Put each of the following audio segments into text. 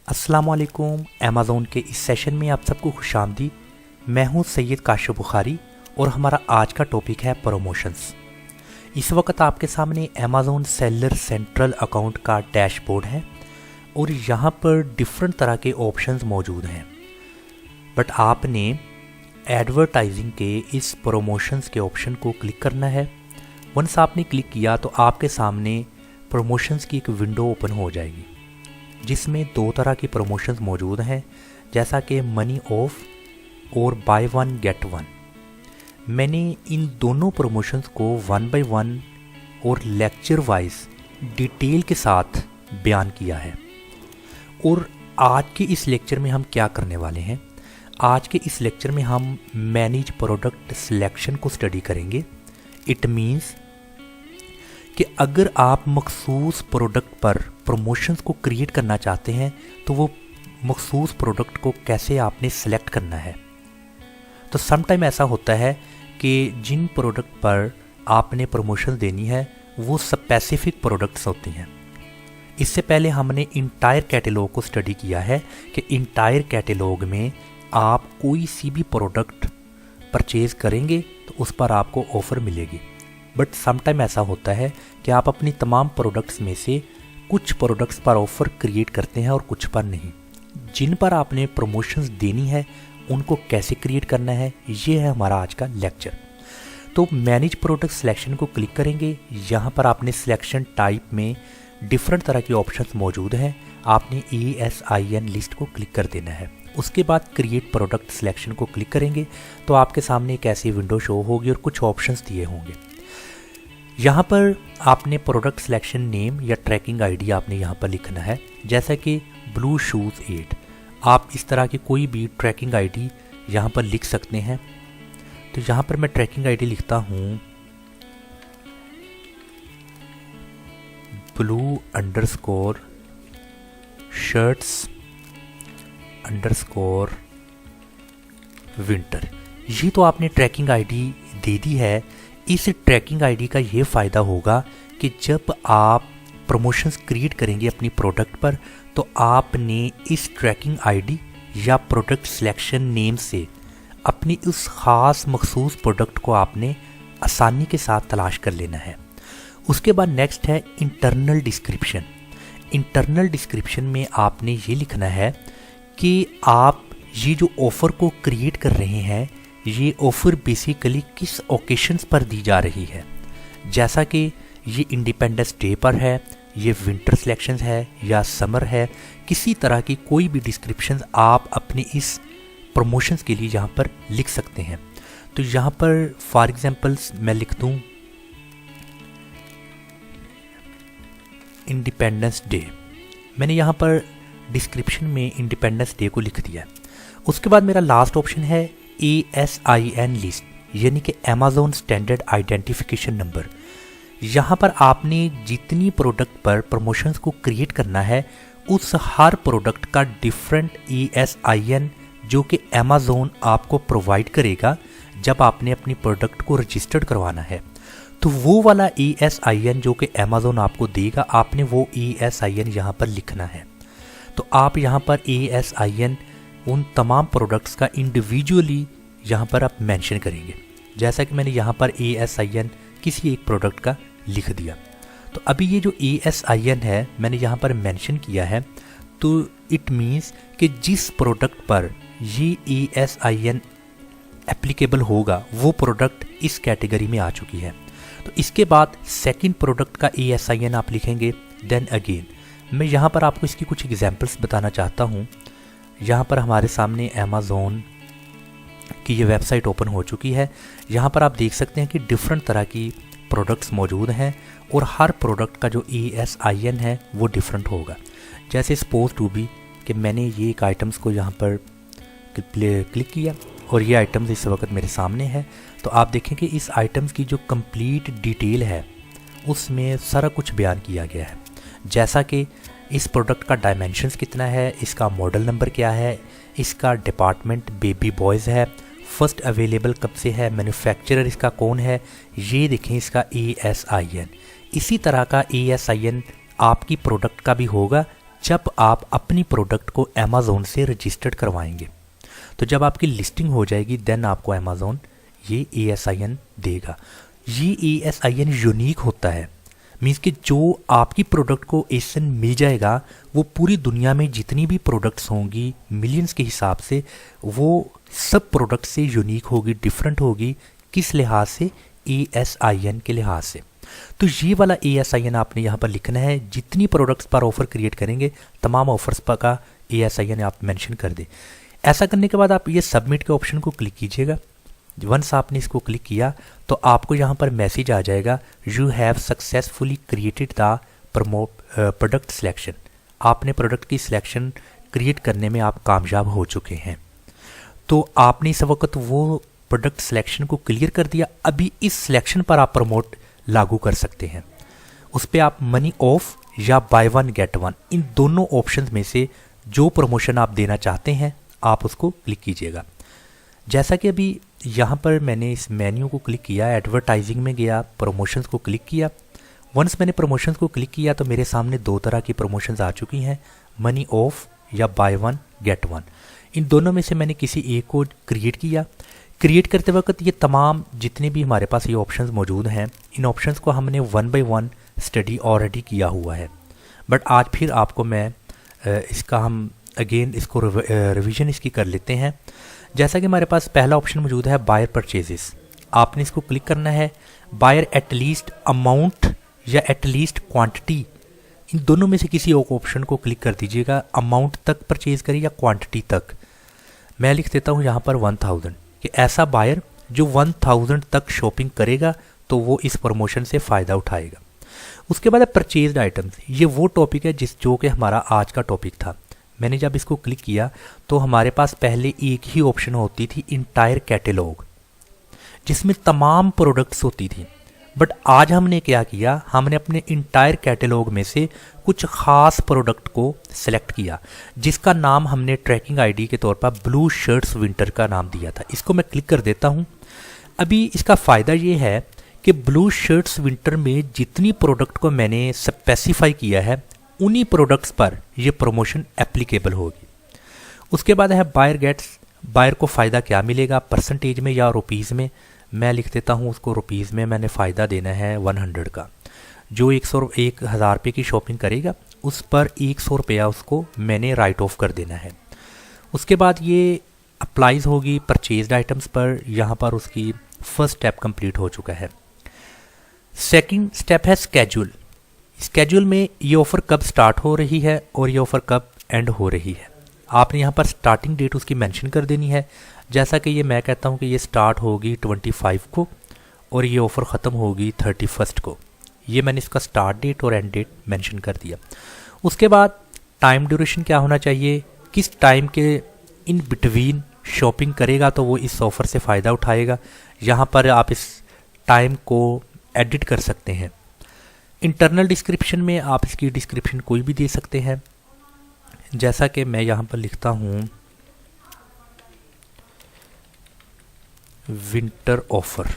अस्सलाम वालेकुम। अमेज़ॉन के इस सेशन में आप सबको खुशामदीद। मैं हूं सैयद काशिफ बुखारी और हमारा आज का टॉपिक है प्रमोशंस। इस वक्त आपके सामने अमेज़ॉन सेलर सेंट्रल अकाउंट का डैशबोर्ड है और यहाँ पर डिफरेंट तरह के ऑप्शंस मौजूद हैं, बट आपने एडवर्टाइजिंग के इस प्रमोशंस के ऑप्शन को क्लिक करना है। वंस आपने क्लिक किया तो आपके सामने प्रमोशंस की एक विंडो ओपन हो जाएगी जिसमें दो तरह की प्रमोशंस मौजूद हैं, जैसा कि मनी ऑफ और बाय वन गेट वन। मैंने इन दोनों प्रमोशंस को वन बाय वन और लेक्चर वाइज डिटेल के साथ बयान किया है। और आज के इस लेक्चर में हम क्या करने वाले हैं? आज के इस लेक्चर में हम मैनेज प्रोडक्ट सिलेक्शन को स्टडी करेंगे। इट मीन्स कि अगर आप मखसूस प्रोडक्ट पर प्रमोशंस को क्रिएट करना चाहते हैं तो वो मखसूस प्रोडक्ट को कैसे आपने सेलेक्ट करना है। तो समटाइम ऐसा होता है कि जिन प्रोडक्ट पर आपने प्रमोशन देनी है वो स्पेसिफिक प्रोडक्ट्स होती हैं। इससे पहले हमने इंटायर कैटलॉग को स्टडी किया है कि इंटायर कैटलॉग में आप कोई सी भी प्रोडक्ट परचेज करेंगे तो उस पर आपको ऑफ़र मिलेगी। बट समटाइम ऐसा होता है कि आप अपनी तमाम प्रोडक्ट्स में से कुछ प्रोडक्ट्स पर ऑफ़र क्रिएट करते हैं और कुछ पर नहीं। जिन पर आपने प्रमोशंस देनी है उनको कैसे क्रिएट करना है, ये है हमारा आज का लेक्चर। तो मैनेज प्रोडक्ट सिलेक्शन को क्लिक करेंगे। यहाँ पर आपने सिलेक्शन टाइप में डिफरेंट तरह के ऑप्शंस मौजूद हैं। आपने ESIN लिस्ट को क्लिक कर देना है। उसके बाद क्रिएट प्रोडक्ट सिलेक्शन को क्लिक करेंगे तो आपके सामने एक ऐसी विंडो शो होगी और कुछ ऑप्शंस दिए होंगे। यहाँ पर आपने प्रोडक्ट सिलेक्शन नेम या ट्रैकिंग आईडी आपने यहाँ पर लिखना है, जैसा कि ब्लू शूज़ 8। आप इस तरह की कोई भी ट्रैकिंग आईडी यहाँ पर लिख सकते हैं। तो यहाँ पर मैं ट्रैकिंग आईडी लिखता हूँ blue underscore shirts underscore winter. ये तो आपने ट्रैकिंग आईडी दे दी है। इस ट्रैकिंग आईडी का ये फ़ायदा होगा कि जब आप प्रमोशंस क्रिएट करेंगे अपनी प्रोडक्ट पर तो आपने इस ट्रैकिंग आईडी या प्रोडक्ट सिलेक्शन नेम से अपनी उस ख़ास मखसूस प्रोडक्ट को आपने आसानी के साथ तलाश कर लेना है। उसके बाद नेक्स्ट है इंटरनल डिस्क्रिप्शन। इंटरनल डिस्क्रिप्शन में आपने ये लिखना है कि आप ये जो ऑफ़र को क्रिएट कर रहे हैं ये ऑफ़र बेसिकली किस ओकेशंस पर दी जा रही है, जैसा कि ये इंडिपेंडेंस डे पर है, ये विंटर सिलेक्शंस है या समर है। किसी तरह की कोई भी डिस्क्रिप्शन आप अपने इस प्रमोशंस के लिए यहाँ पर लिख सकते हैं। तो यहाँ पर फॉर एग्जांपल्स मैं लिख दूँ इंडिपेंडेंस डे। मैंने यहाँ पर डिस्क्रिप्शन में इंडिपेंडेंस डे को लिख दिया। उसके बाद मेरा लास्ट ऑप्शन है ASIN लिस्ट, यानी कि अमेज़ॉन स्टैंडर्ड आइडेंटिफिकेशन नंबर। यहाँ पर आपने जितनी प्रोडक्ट पर प्रमोशंस को क्रिएट करना है उस हर प्रोडक्ट का डिफरेंट ESIN जो कि अमेज़ॉन आपको प्रोवाइड करेगा जब आपने अपनी प्रोडक्ट को रजिस्टर्ड करवाना है। तो वो वाला ESIN जो कि अमेज़ॉन आपको देगा, आपने वो ESIN यहाँ पर लिखना है। तो आप यहाँ पर ESIN उन तमाम प्रोडक्ट्स का इंडिविजुअली यहाँ पर आप मेंशन करेंगे, जैसा कि मैंने यहाँ पर ESIN किसी एक प्रोडक्ट का लिख दिया। तो अभी ये जो ESIN है मैंने यहाँ पर मेंशन किया है, तो इट मीन्स कि जिस प्रोडक्ट पर ये ESIN एप्लीकेबल होगा वो प्रोडक्ट इस कैटेगरी में आ चुकी है। तो इसके बाद सेकंड प्रोडक्ट का ESIN आप लिखेंगे। देन अगेन मैं यहाँ पर आपको इसकी कुछ एग्जांपल्स बताना चाहता हूँ। यहाँ पर हमारे सामने अमेज़ॉन की ये वेबसाइट ओपन हो चुकी है। यहाँ पर आप देख सकते हैं कि डिफरेंट तरह की प्रोडक्ट्स मौजूद हैं और हर प्रोडक्ट का जो ESIN है वो डिफरेंट होगा। जैसे सपोज टू बी कि मैंने ये एक आइटम्स को यहाँ पर क्लिक किया और ये आइटम्स इस वक्त मेरे सामने है। तो आप देखें कि इस आइटम्स की जो कंप्लीट डिटेल है उसमें सारा कुछ बयान किया गया है, जैसा कि इस प्रोडक्ट का डायमेंशंस कितना है, इसका मॉडल नंबर क्या है, इसका डिपार्टमेंट बेबी बॉयज़ है, फर्स्ट अवेलेबल कब से है, मैन्युफैक्चरर इसका कौन है, ये देखें इसका ESIN। इसी तरह का ESIN आपकी प्रोडक्ट का भी होगा जब आप अपनी प्रोडक्ट को अमेज़ॉन से रजिस्टर्ड करवाएंगे। तो जब आपकी लिस्टिंग हो जाएगी देन आपको अमेज़ॉन ये ASIN देगा। ये ASIN यूनिक होता है, मीन्स कि जो आपकी प्रोडक्ट को ASIN मिल जाएगा वो पूरी दुनिया में जितनी भी प्रोडक्ट्स होंगी मिलियंस के हिसाब से, वो सब प्रोडक्ट से यूनिक होगी, डिफरेंट होगी। किस लिहाज से? ASIN के लिहाज से। तो ये वाला ASIN आपने यहाँ पर लिखना है। जितनी प्रोडक्ट्स पर ऑफ़र क्रिएट करेंगे तमाम ऑफर्स पर का ASIN आप मेंशन कर दें। ऐसा करने के बाद आप ये सबमिट के ऑप्शन को क्लिक कीजिएगा। वंस आपने इसको क्लिक किया तो आपको यहाँ पर मैसेज आ जाएगा, you have successfully created the product selection. आपने प्रोडक्ट की सिलेक्शन क्रिएट करने में आप कामयाब हो चुके हैं। तो आपने इस वक्त वो प्रोडक्ट सिलेक्शन को क्लियर कर दिया। अभी इस सिलेक्शन पर आप प्रमोट लागू कर सकते हैं। उस पर आप मनी ऑफ या बाय वन गेट वन, इन दोनों ऑप्शंस में से जो प्रमोशन आप देना चाहते हैं आप उसको क्लिक कीजिएगा। जैसा कि अभी यहाँ पर मैंने इस मेन्यू को क्लिक किया, एडवर्टाइजिंग में गया, प्रमोशंस को क्लिक किया। वंस मैंने प्रमोशंस को क्लिक किया तो मेरे सामने दो तरह की प्रमोशंस आ चुकी हैं, मनी ऑफ या बाय वन गेट वन। इन दोनों में से मैंने किसी एक को क्रिएट किया। क्रिएट करते वक्त ये तमाम जितने भी हमारे पास ये ऑप्शंस मौजूद हैं, इन ऑप्शंस को हमने 1 by 1 स्टडी ऑलरेडी किया हुआ है। बट आज फिर आपको मैं इसका हम अगेन इसको रिवीजन इसकी कर लेते हैं। जैसा कि हमारे पास पहला ऑप्शन मौजूद है बायर परचेजेस। आपने इसको क्लिक करना है। बायर एटलीस्ट अमाउंट या एटलीस्ट क्वांटिटी, इन दोनों में से किसी एक ऑप्शन को क्लिक कर दीजिएगा। अमाउंट तक परचेज करें या क्वांटिटी तक। मैं लिख देता हूँ यहाँ पर 1000 कि ऐसा बायर जो 1000 तक शॉपिंग करेगा तो वो इस प्रमोशन से फ़ायदा उठाएगा। उसके बाद है परचेज्ड आइटम्स। ये वो टॉपिक है जो कि हमारा आज का टॉपिक था। मैंने जब इसको क्लिक किया तो हमारे पास पहले एक ही ऑप्शन होती थी, इंटायर कैटलॉग, जिसमें तमाम प्रोडक्ट्स होती थी। बट आज हमने क्या किया, हमने अपने इंटायर कैटलॉग में से कुछ ख़ास प्रोडक्ट को सिलेक्ट किया, जिसका नाम हमने ट्रैकिंग आईडी के तौर पर ब्लू शर्ट्स विंटर का नाम दिया था। इसको मैं क्लिक कर देता हूँ। अभी इसका फ़ायदा ये है कि ब्लू शर्ट्स विंटर में जितनी प्रोडक्ट को मैंने स्पेसिफाई किया है उन्हीं प्रोडक्ट्स पर यह प्रमोशन एप्लीकेबल होगी। उसके बाद है बायर गेट्स। बायर को फ़ायदा क्या मिलेगा, परसेंटेज में या रुपीज़ में? मैं लिख देता हूँ उसको रुपीज़ में। मैंने फ़ायदा देना है 100 का। जो 1000 रुपये की शॉपिंग करेगा उस पर 100 रुपया उसको मैंने राइट ऑफ कर देना है। उसके बाद ये अप्लाइज होगी परचेज्ड आइटम्स पर। यहाँ पर उसकी फर्स्ट स्टेप कंप्लीट हो चुका है। सेकंड स्टेप है स्केड्यूल। स्केड्यूल में ये ऑफ़र कब स्टार्ट हो रही है और ये ऑफ़र कब एंड हो रही है। आपने यहाँ पर स्टार्टिंग डेट उसकी मेंशन कर देनी है। जैसा कि ये मैं कहता हूँ कि ये स्टार्ट होगी 25 को और ये ऑफ़र ख़त्म होगी 31 को। ये मैंने इसका स्टार्ट डेट और एंड डेट मेंशन कर दिया। उसके बाद टाइम ड्यूरेशन क्या होना चाहिए, किस टाइम के इन बिटवीन शॉपिंग करेगा तो वो इस ऑफ़र से फ़ायदा उठाएगा। यहाँ पर आप इस टाइम को एडिट कर सकते हैं। इंटरनल डिस्क्रिप्शन में आप इसकी डिस्क्रिप्शन कोई भी दे सकते हैं। जैसा कि मैं यहाँ पर लिखता हूँ विंटर ऑफ़र,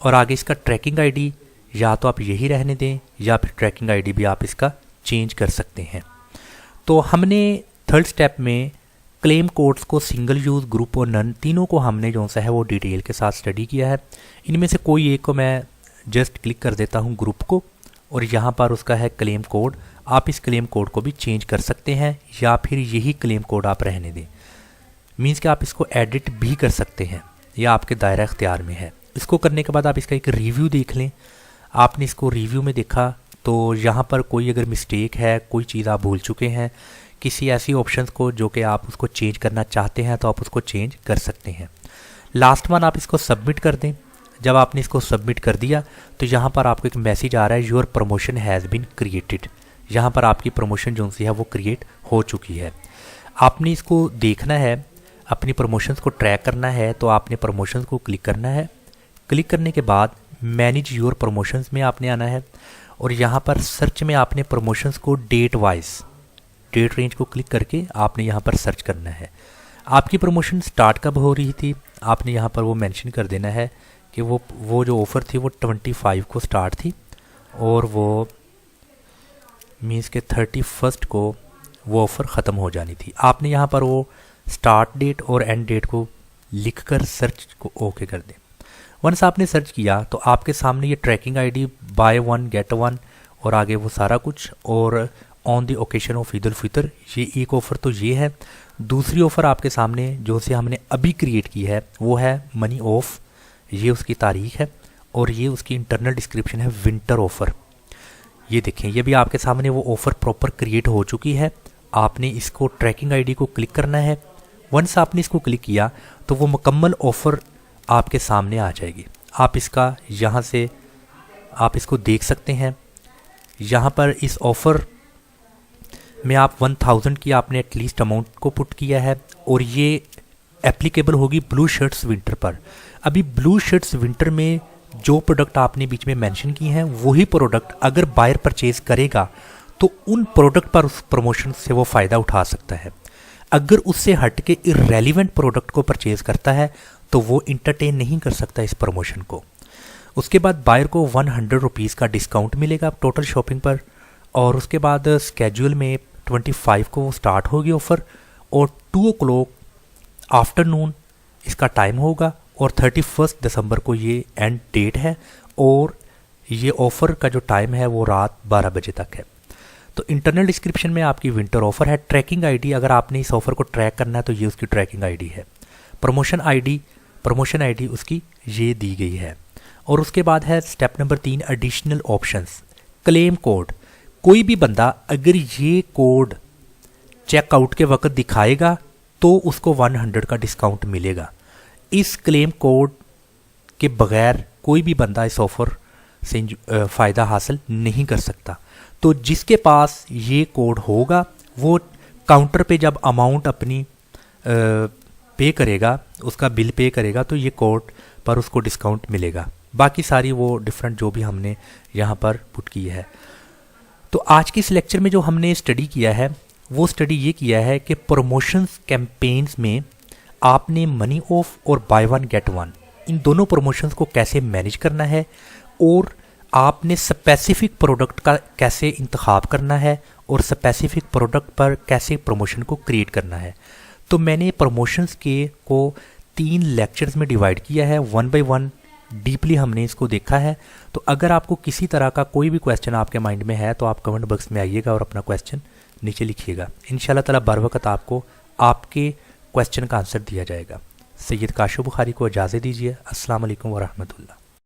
और आगे इसका ट्रैकिंग आईडी या तो आप यही रहने दें या फिर ट्रैकिंग आईडी भी आप इसका चेंज कर सकते हैं। तो हमने थर्ड स्टेप में क्लेम कोड्स को सिंगल यूज़, ग्रुप और नन, तीनों को हमने जो सा है वो डिटेल के साथ स्टडी किया है। इनमें से कोई एक को मैं जस्ट क्लिक कर देता हूँ ग्रुप को, और यहाँ पर उसका है क्लेम कोड। आप इस क्लेम कोड को भी चेंज कर सकते हैं या फिर यही क्लेम कोड आप रहने दें। मीन्स कि आप इसको एडिट भी कर सकते हैं, या आपके दायरा इख्तियार में है। इसको करने के बाद आप इसका एक रिव्यू देख लें। आपने इसको रिव्यू में देखा तो यहाँ पर कोई अगर मिस्टेक है, कोई चीज़ आप भूल चुके हैं, किसी ऐसी ऑप्शंस को जो कि आप उसको चेंज करना चाहते हैं तो आप उसको चेंज कर सकते हैं। लास्ट वन आप इसको सबमिट कर दें। जब आपने इसको सबमिट कर दिया तो यहाँ पर आपको एक मैसेज आ रहा है, your promotion has been created. यहाँ पर आपकी प्रमोशन जो सी है वो क्रिएट हो चुकी है। आपने इसको देखना है, अपनी प्रमोशंस को ट्रैक करना है तो आपने प्रमोशंस को क्लिक करना है। क्लिक करने के बाद मैनेज योर प्रमोशंस में आपने आना है, और यहाँ पर सर्च में आपने प्रमोशंस को डेट वाइज, डेट रेंज को क्लिक करके आपने यहाँ पर सर्च करना है। आपकी प्रमोशन स्टार्ट कब हो रही थी आपने यहाँ पर वो मेंशन कर देना है कि वो जो ऑफ़र थी वो 25 को स्टार्ट थी, और वो मीन्स के 31 को वो ऑफ़र ख़त्म हो जानी थी। आपने यहाँ पर वो स्टार्ट डेट और एंड डेट को लिखकर सर्च को ओके कर दें। वंस आपने सर्च किया तो आपके सामने ये tracking ID buy one get one और आगे वो सारा कुछ, और on the occasion of Eid ul Fitr, ये एक ऑफ़र तो ये है। दूसरी ऑफ़र आपके सामने जो से हमने अभी क्रिएट की है वो है मनी ऑफ, ये उसकी तारीख है और ये उसकी इंटरनल डिस्क्रिप्शन है विंटर ऑफ़र। ये देखें, ये भी आपके सामने वो ऑफ़र प्रॉपर क्रिएट हो चुकी है। आपने इसको ट्रैकिंग आईडी को क्लिक करना है। वंस आपने इसको क्लिक किया तो वो मुकम्मल ऑफ़र आपके सामने आ जाएगी। आप इसका यहाँ से आप इसको देख सकते हैं। यहाँ पर इस ऑफ़र में आप 1000 की आपने एटलीस्ट अमाउंट को पुट किया है और ये एप्लीकेबल होगी ब्लू शर्ट्स विंटर पर। अभी ब्लू शर्ट्स विंटर में जो प्रोडक्ट आपने बीच में मेंशन किए हैं वही प्रोडक्ट अगर बायर परचेज करेगा तो उन प्रोडक्ट पर उस प्रमोशन से वो फ़ायदा उठा सकता है। अगर उससे हट के इररेलीवेंट प्रोडक्ट को परचेज करता है तो वो इंटरटेन नहीं कर सकता इस प्रमोशन को। उसके बाद बायर को 100 रुपीज़ का डिस्काउंट मिलेगा टोटल शॉपिंग पर, और उसके बाद स्केड्यूल में 25 को वो स्टार्ट होगी ऑफ़र और 2 o'clock आफ्टरनून इसका टाइम होगा और 31 दिसंबर को ये एंड डेट है और ये ऑफ़र का जो टाइम है वो रात 12 बजे तक है। तो इंटरनल डिस्क्रिप्शन में आपकी विंटर ऑफ़र है। ट्रैकिंग आईडी, अगर आपने इस ऑफ़र को ट्रैक करना है तो ये उसकी ट्रैकिंग आईडी है। प्रमोशन आईडी उसकी ये दी गई है। और उसके बाद है step number 3, additional options. Claim code, कोई भी बंदा अगर ये कोड चेकआउट के वक्त दिखाएगा तो उसको 100 का डिस्काउंट मिलेगा। इस क्लेम कोड के बगैर कोई भी बंदा इस ऑफ़र से फ़ायदा हासिल नहीं कर सकता। तो जिसके पास ये कोड होगा वो काउंटर पे जब अमाउंट अपनी पे करेगा, उसका बिल पे करेगा, तो ये कोड पर उसको डिस्काउंट मिलेगा। बाकी सारी वो डिफरेंट जो भी हमने यहाँ पर पुट की है। तो आज के इस लेक्चर में जो हमने स्टडी किया है वो स्टडी ये किया है कि प्रमोशंस कैंपेन्स में आपने मनी ऑफ और bye one get one in दोनों प्रमोशंस को कैसे मैनेज करना है और आपने स्पेसिफिक प्रोडक्ट का कैसे इंतखाब करना है और स्पेसिफिक प्रोडक्ट पर कैसे प्रमोशन को क्रिएट करना है। तो मैंने प्रमोशंस के को 3 लेक्चर्स में डिवाइड किया है, 1 by 1 डीपली हमने इसको देखा है। तो अगर आपको किसी तरह का कोई भी क्वेश्चन आपके माइंड में है तो आप कमेंट बॉक्स में आइएगा और अपना क्वेश्चन नीचे लिखिएगा। इंशाल्लाह ताला बर वक्त आपको आपके क्वेश्चन का आंसर दिया जाएगा। सैयद काशिफ बुखारी को इजाज़त दीजिए। अस्सलाम वालेकुम व रहमतुल्लाह।